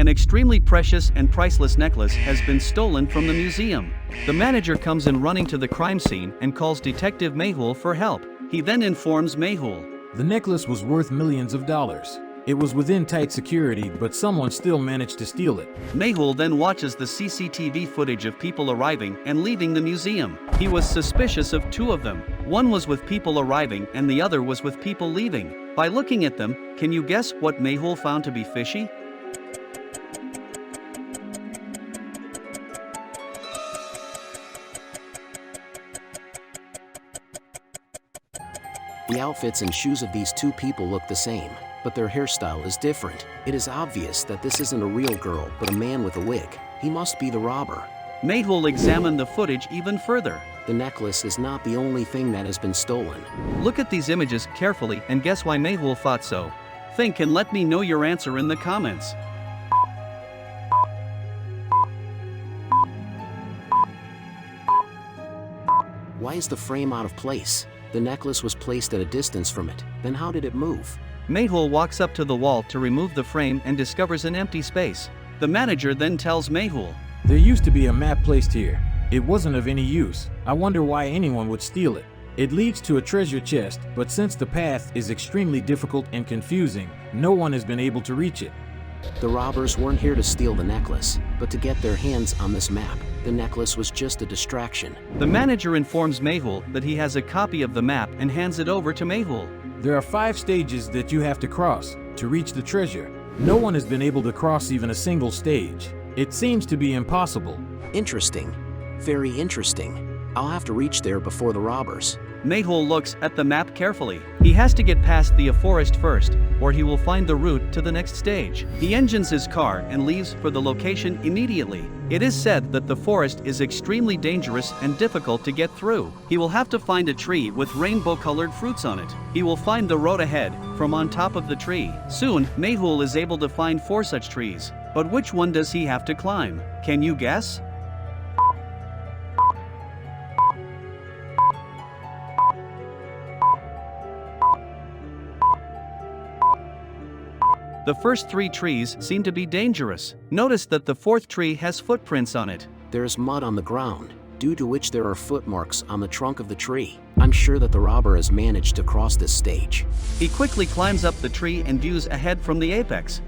An extremely precious and priceless necklace has been stolen from the museum. The manager comes in running to the crime scene and calls Detective Mehul for help. He then informs Mehul. The necklace was worth millions of dollars. It was within tight security, but someone still managed to steal it. Mehul then watches the CCTV footage of people arriving and leaving the museum. He was suspicious of two of them. One was with people arriving and the other was with people leaving. By looking at them, can you guess what Mehul found to be fishy? The outfits and shoes of these two people look the same, but their hairstyle is different. It is obvious that this isn't a real girl, but a man with a wig. He must be the robber. Mehul examined the footage even further. The necklace is not the only thing that has been stolen. Look at these images carefully and guess why Mehul thought so. Think and let me know your answer in the comments. Why is the frame out of place? The necklace was placed at a distance from it. Then how did it move? Mehul walks up to the wall to remove the frame and discovers an empty space. The manager then tells Mehul. There used to be a map placed here. It wasn't of any use. I wonder why anyone would steal it. It leads to a treasure chest, but since the path is extremely difficult and confusing, no one has been able to reach it. The robbers weren't here to steal the necklace, but to get their hands on this map. The necklace was just a distraction. The manager informs Mehul that he has a copy of the map and hands it over to Mehul. There are 5 stages that you have to cross to reach the treasure. No one has been able to cross even a single stage. It seems to be impossible. Interesting. Very interesting. I'll have to reach there before the robbers. Mehul looks at the map carefully. He has to get past the forest first, or he will find the route to the next stage. He engines his car and leaves for the location immediately. It is said that the forest is extremely dangerous and difficult to get through. He will have to find a tree with rainbow-colored fruits on it. He will find the road ahead from on top of the tree. Soon, Mehul is able to find 4 such trees. But which one does he have to climb? Can you guess? The first 3 trees seem to be dangerous. Notice that the 4th tree has footprints on it. There is mud on the ground, due to which there are footmarks on the trunk of the tree. I'm sure that the robber has managed to cross this stage. He quickly climbs up the tree and views ahead from the apex.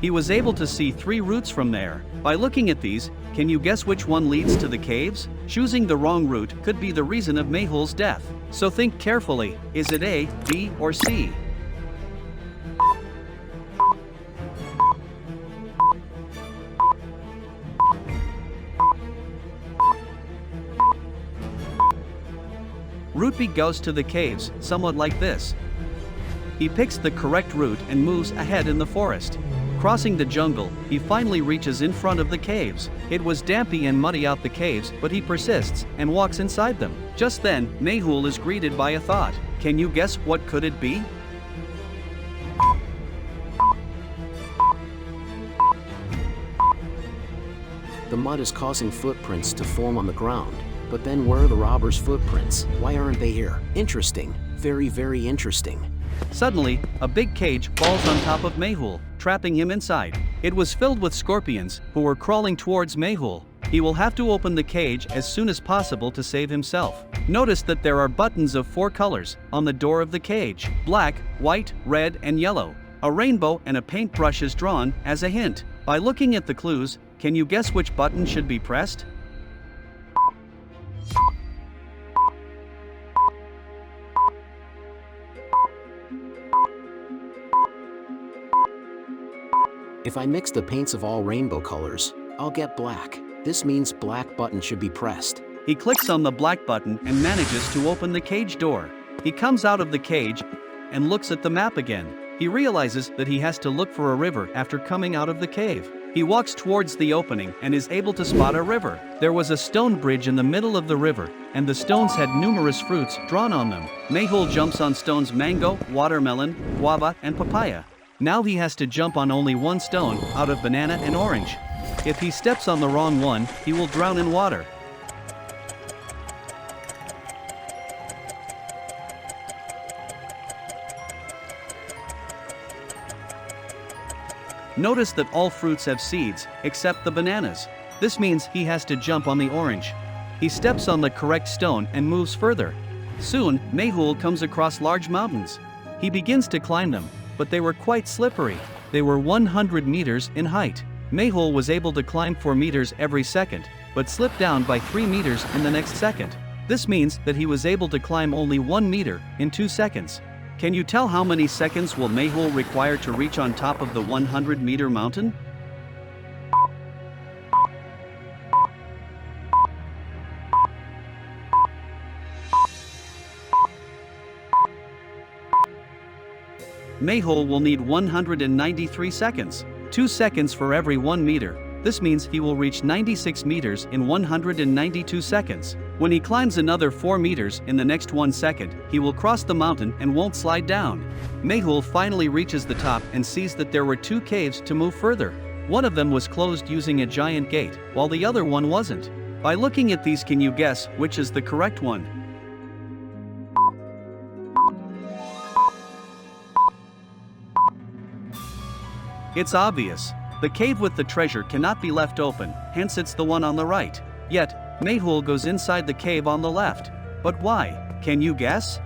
He was able to see 3 routes from there. By looking at these, can you guess which one leads to the caves? Choosing the wrong route could be the reason of Mehul's death. So think carefully. Is it A, B, or C? Route B goes to the caves, somewhat like this. He picks the correct route and moves ahead in the forest. Crossing the jungle, he finally reaches in front of the caves. It was dampy and muddy out the caves, but he persists and walks inside them. Just then, Mehul is greeted by a thought. Can you guess what could it be? The mud is causing footprints to form on the ground. But then where are the robbers' footprints? Why aren't they here? Interesting. Very, very interesting. Suddenly, a big cage falls on top of Mehul, trapping him inside. It was filled with scorpions, who were crawling towards Mehul. He will have to open the cage as soon as possible to save himself. Notice that there are buttons of 4 colors on the door of the cage: black, white, red, and yellow. A rainbow and a paintbrush is drawn as a hint. By looking at the clues, can you guess which button should be pressed? If I mix the paints of all rainbow colors, I'll get black. This means black button should be pressed. He clicks on the black button and manages to open the cage door. He comes out of the cage and looks at the map again. He realizes that he has to look for a river after coming out of the cave. He walks towards the opening and is able to spot a river. There was a stone bridge in the middle of the river, and the stones had numerous fruits drawn on them. Mehul jumps on stones mango, watermelon, guava, and papaya. Now he has to jump on only one stone out of banana and orange. If he steps on the wrong one, he will drown in water. Notice that all fruits have seeds, except the bananas. This means he has to jump on the orange. He steps on the correct stone and moves further. Soon, Mehul comes across large mountains. He begins to climb them, but they were quite slippery. They were 100 meters in height. Mehul was able to climb 4 meters every second, but slipped down by 3 meters in the next second. This means that he was able to climb only 1 meter in 2 seconds. Can you tell how many seconds will Mehul require to reach on top of the 100-meter mountain? Mehul will need 193 seconds. 2 seconds for every 1 meter. This means he will reach 96 meters in 192 seconds. When he climbs another 4 meters in the next 1 second, he will cross the mountain and won't slide down. Mehul finally reaches the top and sees that there were 2 caves to move further. One of them was closed using a giant gate, while the other one wasn't. By looking at these, can you guess which is the correct one? It's obvious. The cave with the treasure cannot be left open, hence it's the one on the right. Yet, Mehul goes inside the cave on the left. But why? Can you guess?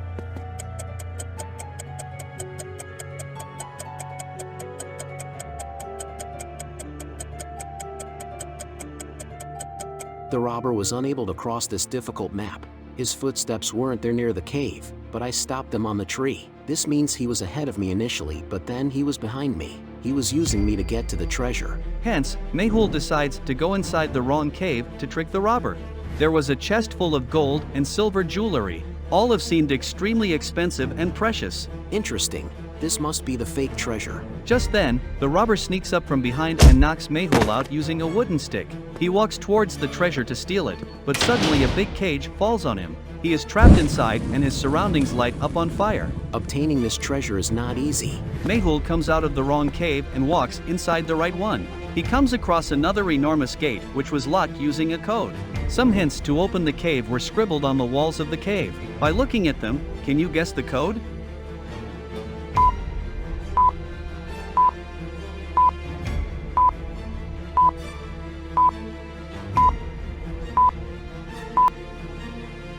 The robber was unable to cross this difficult map. His footsteps weren't there near the cave, but I stopped him on the tree. This means he was ahead of me initially, but then he was behind me. He was using me to get to the treasure. Hence, Mehul decides to go inside the wrong cave to trick the robber. There was a chest full of gold and silver jewelry. All have seemed extremely expensive and precious. Interesting. This must be the fake treasure. Just then, the robber sneaks up from behind and knocks Mehul out using a wooden stick. He walks towards the treasure to steal it, but suddenly a big cage falls on him. He is trapped inside and his surroundings light up on fire. Obtaining this treasure is not easy. Mehul comes out of the wrong cave and walks inside the right one. He comes across another enormous gate which was locked using a code. Some hints to open the cave were scribbled on the walls of the cave. By looking at them, can you guess the code?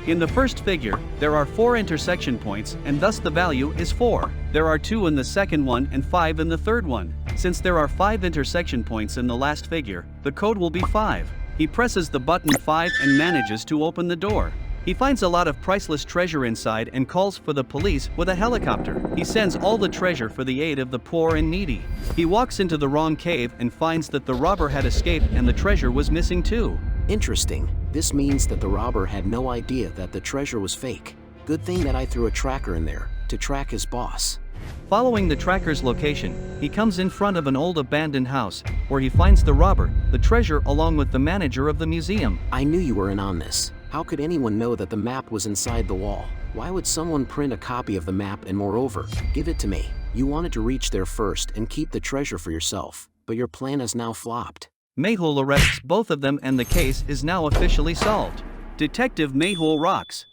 In the first figure, there are 4 intersection points and thus the value is 4. There are 2 in the second one and 5 in the third one. Since there are 5 intersection points in the last figure, the code will be 5. He presses the button 5 and manages to open the door. He finds a lot of priceless treasure inside and calls for the police with a helicopter. He sends all the treasure for the aid of the poor and needy. He walks into the wrong cave and finds that the robber had escaped and the treasure was missing too. Interesting. This means that the robber had no idea that the treasure was fake. Good thing that I threw a tracker in there to track his boss. Following the tracker's location, he comes in front of an old abandoned house, where he finds the robber, the treasure along with the manager of the museum. I knew you were in on this. How could anyone know that the map was inside the wall? Why would someone print a copy of the map and moreover, give it to me? You wanted to reach there first and keep the treasure for yourself, but your plan has now flopped. Mehul arrests both of them and the case is now officially solved. Detective Mehul rocks.